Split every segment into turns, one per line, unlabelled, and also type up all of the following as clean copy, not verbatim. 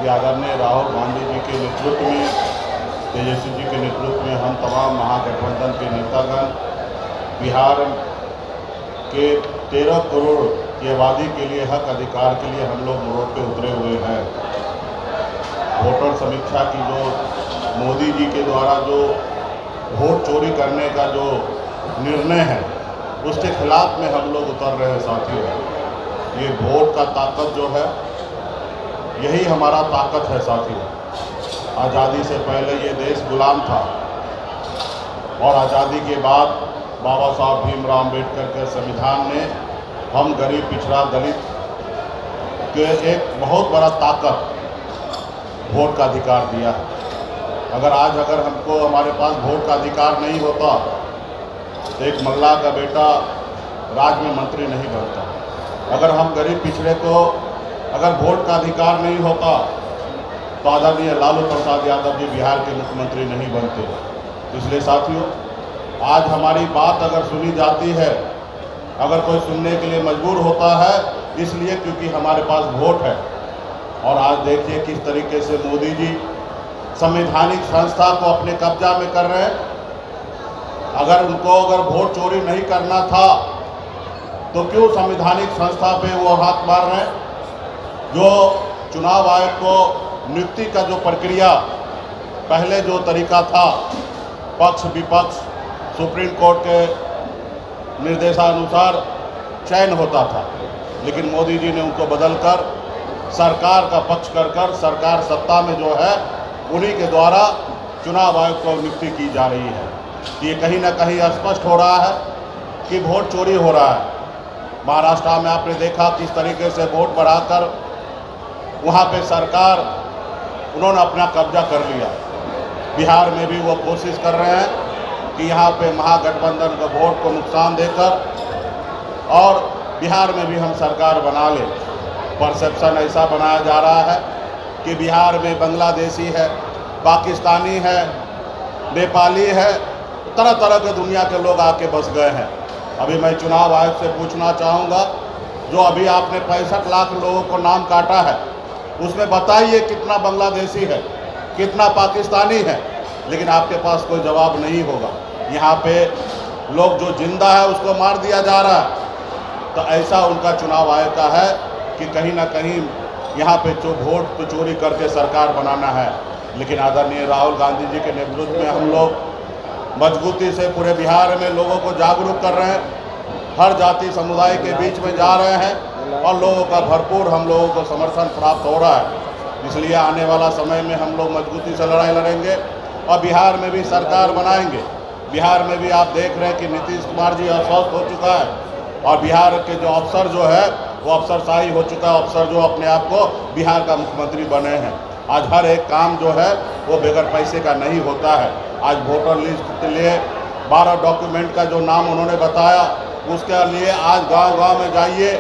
कि आदरणीय राहुल गांधी जी के नेतृत्व में, तेजस्वी जी के नेतृत्व में हम तमाम महागठबंधन के नेतागण बिहार के 13 करोड़ की आबादी के लिए हक अधिकार के लिए हम लोग रोड पे उतरे हुए हैं। वोटर समीक्षा की जो मोदी जी के द्वारा जो वोट चोरी करने का जो निर्णय है उसके खिलाफ में हम लोग उतर रहे हैं साथियों। ये वोट का ताकत जो है यही हमारा ताकत है साथियों। आज़ादी से पहले ये देश गुलाम था और आज़ादी के बाद बाबा साहब भीमराव अम्बेडकर के संविधान ने हम गरीब पिछड़ा दलित के एक बहुत बड़ा ताकत वोट का अधिकार दिया है। अगर हमको हमारे पास वोट का अधिकार नहीं होता तो एक मल्लाह का बेटा राज्य में मंत्री नहीं बनता। अगर हम गरीब पिछड़े को अगर वोट का अधिकार नहीं होता तो आदरणीय लालू प्रसाद यादव जी बिहार के मुख्यमंत्री नहीं बनते। इसलिए साथियों, आज हमारी बात अगर सुनी जाती है, अगर कोई सुनने के लिए मजबूर होता है, इसलिए क्योंकि हमारे पास वोट है। और आज देखिए किस तरीके से मोदी जी संवैधानिक संस्था को अपने कब्जा में कर रहे हैं। अगर वोट चोरी नहीं करना था तो क्यों संवैधानिक संस्था पे वो हाथ मार रहे हैं? जो चुनाव आयोग को नियुक्ति का जो प्रक्रिया पहले जो तरीका था, पक्ष विपक्ष सुप्रीम कोर्ट के निर्देशानुसार चयन होता था, लेकिन मोदी जी ने उनको बदलकर सरकार का पक्ष कर सरकार सत्ता में जो है उन्हीं के द्वारा चुनाव आयोग को नियुक्ति की जा रही है। ये कहीं ना कहीं स्पष्ट हो रहा है कि वोट चोरी हो रहा है। महाराष्ट्र में आपने देखा किस तरीके से वोट बढ़ाकर वहाँ पे सरकार उन्होंने अपना कब्जा कर लिया। बिहार में भी वो कोशिश कर रहे हैं कि यहाँ पे महागठबंधन को वोट को नुकसान देकर और बिहार में भी हम सरकार बना लें। परसेप्शन ऐसा बनाया जा रहा है कि बिहार में बांग्लादेशी है, पाकिस्तानी है, नेपाली है, तरह तरह के दुनिया के लोग आके बस गए हैं। अभी मैं चुनाव आयोग से पूछना चाहूँगा, जो अभी आपने 65 लाख लोगों को नाम काटा है, उसमें बताइए कितना बांग्लादेशी है, कितना पाकिस्तानी है, लेकिन आपके पास कोई जवाब नहीं होगा। यहाँ पे लोग जो जिंदा है उसको मार दिया जा रहा है। तो ऐसा उनका चुनाव आयोग का है कि कहीं ना कहीं यहाँ पे जो वोट तो चोरी करके सरकार बनाना है। लेकिन आदरणीय राहुल गांधी जी के नेतृत्व में हम लोग मजबूती से पूरे बिहार में लोगों को जागरूक कर रहे हैं, हर जाति समुदाय के बीच में जा रहे हैं और लोगों का भरपूर हम लोगों को समर्थन प्राप्त हो रहा है। इसलिए आने वाला समय में हम लोग मजबूती से लड़ाई लड़ेंगे और बिहार में भी सरकार बनाएंगे। बिहार में भी आप देख रहे हैं कि नीतीश कुमार जी अस्वस्थ हो चुका है और बिहार के जो अफसर जो है वो अफसरशाही हो चुका है। अफसर जो अपने आप को बिहार का मुख्यमंत्री बने हैं। आज हर एक काम जो है वो बगैर पैसे का नहीं होता है। आज वोटर लिस्ट के लिए 12 डॉक्यूमेंट का जो नाम उन्होंने बताया, उसके लिए आज गांव-गांव में जाइए,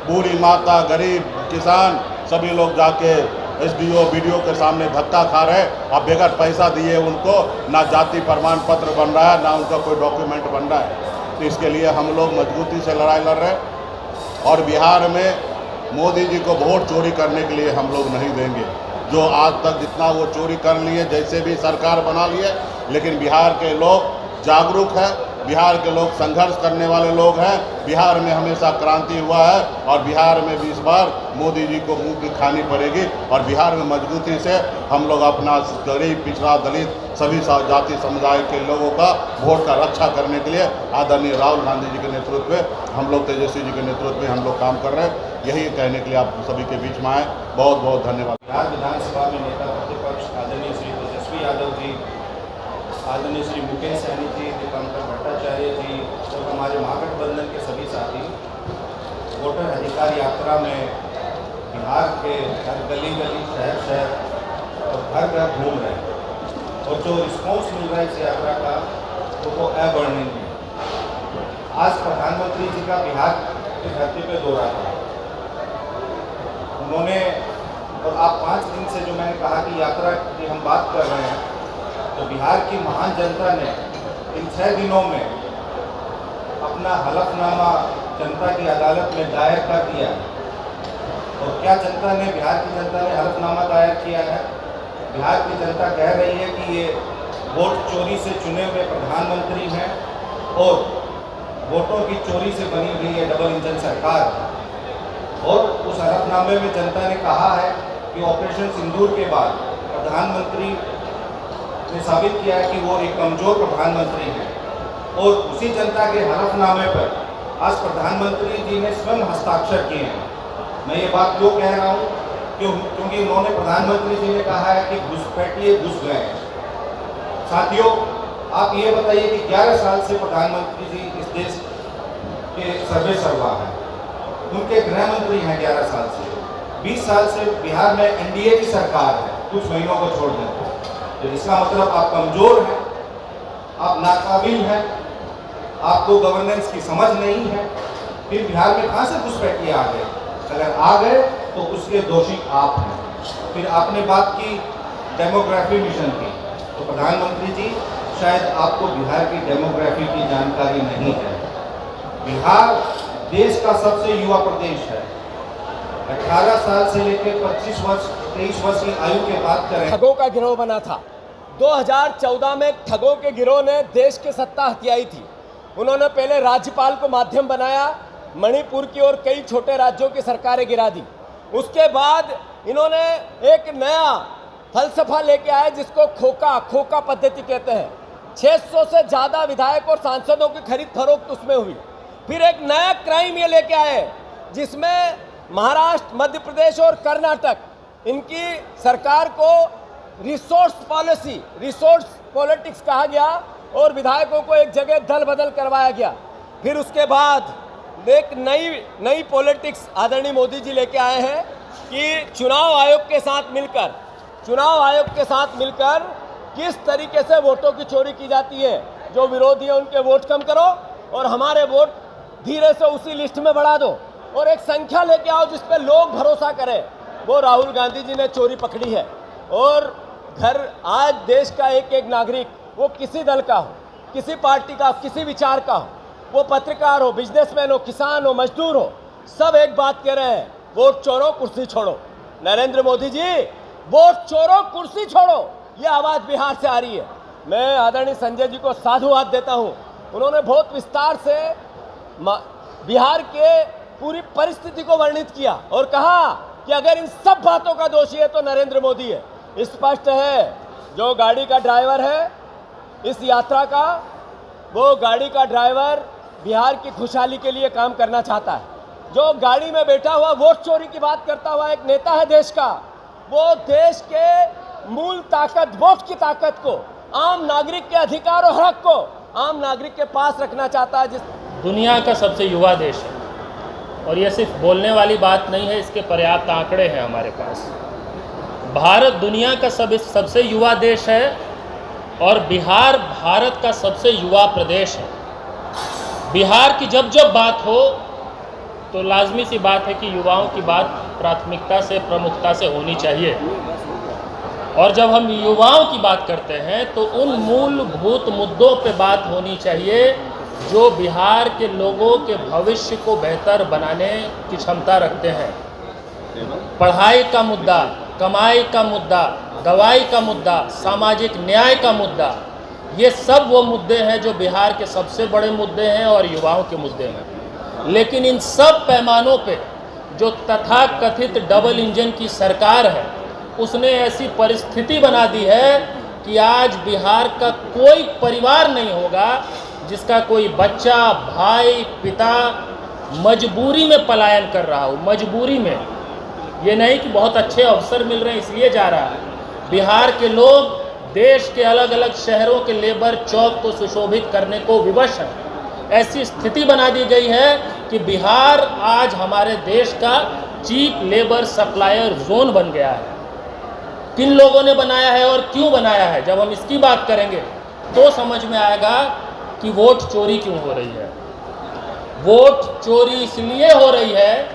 बूढ़ी माता, गरीब, किसान सभी लोग जाके SDO BDO के सामने धक्का खा रहे हैं। अब बगैर पैसा दिए उनको ना जाति प्रमाण पत्र बन रहा है, ना उनका कोई डॉक्यूमेंट बन रहा है। तो इसके लिए हम लोग मजबूती से लड़ाई लड़ रहे हैं और बिहार में मोदी जी को वोट चोरी करने के लिए हम लोग नहीं देंगे। जो आज तक जितना वो चोरी कर लिए, जैसे भी सरकार बना लिए, लेकिन बिहार के लोग जागरूक हैं, बिहार के लोग संघर्ष करने वाले लोग हैं। बिहार में हमेशा क्रांति हुआ है और बिहार में भी इस बार मोदी जी को मुंह की खानी पड़ेगी और बिहार में मजबूती से हम लोग अपना गरीब पिछड़ा दलित सभी जाति समुदाय के लोगों का वोट का रक्षा करने के लिए आदरणीय राहुल गांधी जी के नेतृत्व में हम लोग, तेजस्वी जी के नेतृत्व में हम लोग काम कर रहे हैं। यही कहने के लिए आप सभी के बीच में आए। बहुत बहुत धन्यवाद।
बिहार विधानसभा में नेता प्रतिपक्ष आदरणीय श्री तेजस्वी यादव जी, आदरणीय श्री मुकेश सैनी जी, दीपंकर भट्टाचार्य जी और हमारे महागठबंधन के सभी साथी वोटर अधिकार यात्रा में बिहार के हर गली गली, शहर शहर और घर घर घूम रहे हैं और जो रिस्पॉन्स मिल रहा है इस यात्रा का वो अवर्णनीय है। आज प्रधानमंत्री जी का बिहार की धरती पे दौरा था। उन्होंने, और आप 5 दिन से जो मैंने कहा कि यात्रा की हम बात कर रहे हैं, तो बिहार की महान जनता ने इन 6 दिनों में अपना हलफनामा जनता की अदालत में दायर कर दिया और क्या जनता ने, बिहार की जनता ने हलफनामा दायर किया है। बिहार की जनता कह रही है कि ये वोट चोरी से चुने हुए प्रधानमंत्री हैं और वोटों की चोरी से बनी हुई ये डबल इंजन सरकार है। और उस हलफनामे में जनता ने कहा है कि ऑपरेशन सिंदूर के बाद प्रधानमंत्री ने साबित किया है कि वो एक कमज़ोर प्रधानमंत्री हैं। और उसी जनता के हलफनामे पर आज प्रधानमंत्री जी ने स्वयं हस्ताक्षर किए हैं। मैं ये बात क्यों कह रहा हूँ क्योंकि उन्होंने, प्रधानमंत्री जी ने कहा है कि घुसपैठिए घुस गए। साथियों, आप ये बताइए कि 11 साल से प्रधानमंत्री जी इस देश के सर्वे सर्वा हैं, उनके गृह मंत्री हैं 11 साल से। 20 साल से बिहार में एनडीए की सरकार है, कुछ महीनों को छोड़ दें तो इसका मतलब आप कमज़ोर हैं, आप नाकाबिल हैं, आपको गवर्नेंस की समझ नहीं है। फिर बिहार में कहाँ से घुसपैठिए आ गए? अगर आ गए तो उसके दोषी आप हैं। फिर आपने बात की डेमोग्राफी मिशन की, तो प्रधानमंत्री जी शायद आपको बिहार की डेमोग्राफी की जानकारी नहीं है। बिहार देश का सबसे युवा प्रदेश है। 18 साल से लेकर 25 वर्ष 23 वर्ष की आयु के बात करें।
ठगों का गिरोह बना था। 2014 में ठगों के गिरोह ने देश की सत्ता हथियाई थी। उन्होंने पहले राज्यपाल को माध्यम बनाया, मणिपुर की और कई छोटे राज्यों की सरकारें गिरा दी। उसके बाद इन्होंने एक नया फलसफा लेके आए जिसको खोखा पद्धति कहते हैं। 600 से ज़्यादा विधायक और सांसदों की खरीद फरोख्त उसमें हुई। फिर एक नया क्राइम ये लेके आए जिसमें महाराष्ट्र, मध्य प्रदेश और कर्नाटक, इनकी सरकार को रिसोर्स पॉलिटिक्स कहा गया और विधायकों को एक जगह दल बदल करवाया गया। फिर उसके बाद एक नई पॉलिटिक्स आदरणीय मोदी जी लेके आए हैं कि चुनाव आयोग के साथ मिलकर किस तरीके से वोटों की चोरी की जाती है। जो विरोधी है उनके वोट कम करो और हमारे वोट धीरे से उसी लिस्ट में बढ़ा दो और एक संख्या लेके आओ जिस पे लोग भरोसा करें। वो राहुल गांधी जी ने चोरी पकड़ी है। और आज देश का एक नागरिक, वो किसी दल का हो, किसी पार्टी का, किसी विचार का हो, वो पत्रकार हो, बिजनेसमैन हो, किसान हो, मजदूर हो, सब एक बात कह रहे हैं, वोट चोरो कुर्सी छोड़ो। नरेंद्र मोदी जी, वोट चोरो कुर्सी छोड़ो, ये आवाज़ बिहार से आ रही है। मैं आदरणीय संजय जी को साधुवाद देता हूँ। उन्होंने बहुत विस्तार से बिहार के पूरी परिस्थिति को वर्णित किया और कहा कि अगर इन सब बातों का दोषी है तो नरेंद्र मोदी है। स्पष्ट है, जो गाड़ी का ड्राइवर है इस यात्रा का, वो गाड़ी का ड्राइवर बिहार की खुशहाली के लिए काम करना चाहता है। जो गाड़ी में बैठा हुआ वोट चोरी की बात करता हुआ एक नेता है देश का, वो देश के मूल ताकत, वोट की ताकत को, आम नागरिक के अधिकार और हक को आम नागरिक के पास रखना चाहता है।
दुनिया का सबसे युवा देश है और ये सिर्फ बोलने वाली बात नहीं है, इसके पर्याप्त आंकड़े हैं हमारे पास। भारत दुनिया का सबसे युवा देश है और बिहार भारत का सबसे युवा प्रदेश है। बिहार की जब बात हो तो लाजमी सी बात है कि युवाओं की बात प्राथमिकता से, प्रमुखता से होनी चाहिए। और जब हम युवाओं की बात करते हैं तो उन मूलभूत मुद्दों पे बात होनी चाहिए जो बिहार के लोगों के भविष्य को बेहतर बनाने की क्षमता रखते हैं। पढ़ाई का मुद्दा, कमाई का मुद्दा, दवाई का मुद्दा, सामाजिक न्याय का मुद्दा, ये सब वो मुद्दे हैं जो बिहार के सबसे बड़े मुद्दे हैं और युवाओं के मुद्दे हैं। लेकिन इन सब पैमानों पे जो तथाकथित डबल इंजन की सरकार है, उसने ऐसी परिस्थिति बना दी है कि आज बिहार का कोई परिवार नहीं होगा जिसका कोई बच्चा, भाई, पिता मजबूरी में पलायन कर रहा हो। मजबूरी में, ये नहीं कि बहुत अच्छे अवसर मिल रहे हैं इसलिए जा रहा है। बिहार के लोग देश के अलग अलग शहरों के लेबर चौक को सुशोभित करने को विवश हैं। ऐसी स्थिति बना दी गई है कि बिहार आज हमारे देश का चीप लेबर सप्लायर जोन बन गया है। किन लोगों ने बनाया है और क्यों बनाया है, जब हम इसकी बात करेंगे तो समझ में आएगा कि वोट चोरी क्यों हो रही है। वोट चोरी इसलिए हो रही है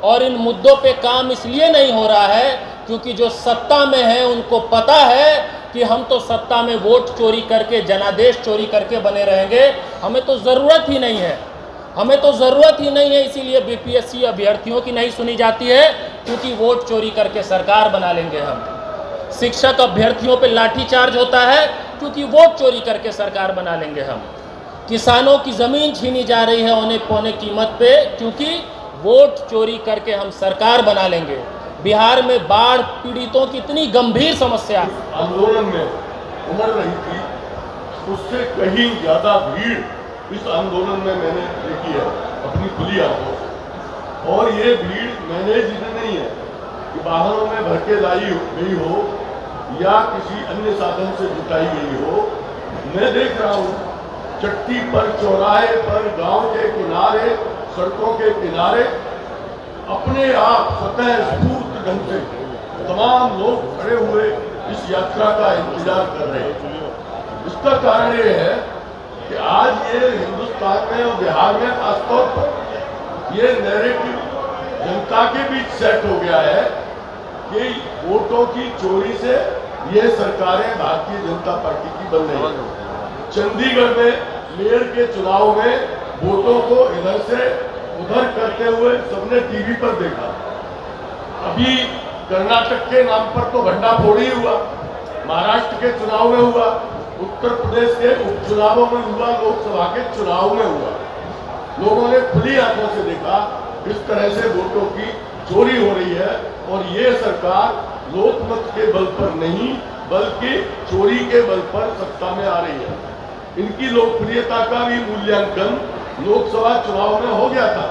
और इन मुद्दों पे काम इसलिए नहीं हो रहा है क्योंकि जो सत्ता में है उनको पता है कि हम तो सत्ता में वोट चोरी करके, जनादेश चोरी करके बने रहेंगे, हमें तो ज़रूरत ही नहीं है। हमें तो ज़रूरत ही नहीं है, इसीलिए बीपीएससी अभ्यर्थियों की नहीं सुनी जाती है, क्योंकि वोट चोरी करके सरकार बना लेंगे हम। शिक्षक अभ्यर्थियों पे लाठीचार्ज होता है क्योंकि वोट चोरी करके सरकार बना लेंगे हम। किसानों की ज़मीन छीनी जा रही है औने पौने कीमत पे, क्योंकि वोट चोरी करके हम सरकार बना लेंगे। बिहार में बाढ़ पीड़ितों की इतनी गंभीर समस्या
आंदोलन में उमड़ रही थी, उससे कहीं ज़्यादा भीड़ इस आंदोलन में मैंने देखी है अपनी खुली आंखों से। और ये भीड़ मैनेज नहीं है कि वाहनों में भर के लाई गई हो या किसी अन्य साधन से जुटाई गई हो। मैं देख रहा हूँ चट्टी पर, चौराहे पर, गांव के किनारे, सड़कों के किनारे अपने आप स्वतः स्फूर्त ढंग से तमाम लोग खड़े हुए इस यात्रा का इंतजार कर रहे हैं। इसका कारण ये है कि आज ये हिंदुस्तान में और बिहार में खासतौर पर ये नैरेटिव जनता के बीच सेट हो गया है कि वोटों की चोरी से ये सरकारें भारतीय जनता पार्टी की बन रही है। चंडीगढ़ में मेयर के चुनाव में वोटों को इधर से उधर करते हुए सबने टीवी पर देखा। अभी कर्नाटक के नाम पर तो भंडाफोड़ी हुआ, महाराष्ट्र के चुनाव में हुआ, उत्तर प्रदेश के उपचुनावों में हुआ, लोकसभा के चुनाव में हुआ। लोगों ने खुली आंखों से देखा किस तरह से वोटों की चोरी हो रही है। और ये सरकार लोकमत के बल पर नहीं बल्कि चोरी के बल पर सत्ता में आ रही है। इनकी लोकप्रियता का भी मूल्यांकन लोकसभा चुनाव में हो गया था,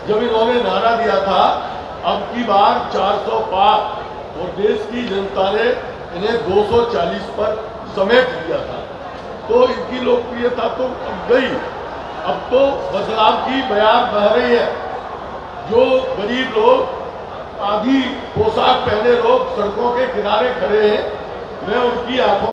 जब इन्होंने नारा दिया था अब की बार 400 पार, और देश की जनता ने इन्हें 240 पर समेट दिया था। तो इनकी लोकप्रियता तो अब गई, अब तो बदलाव की बयार बह रही है। जो गरीब लोग, आधी पोशाक पहने लोग सड़कों के किनारे खड़े हैं, मैं उनकी आंखों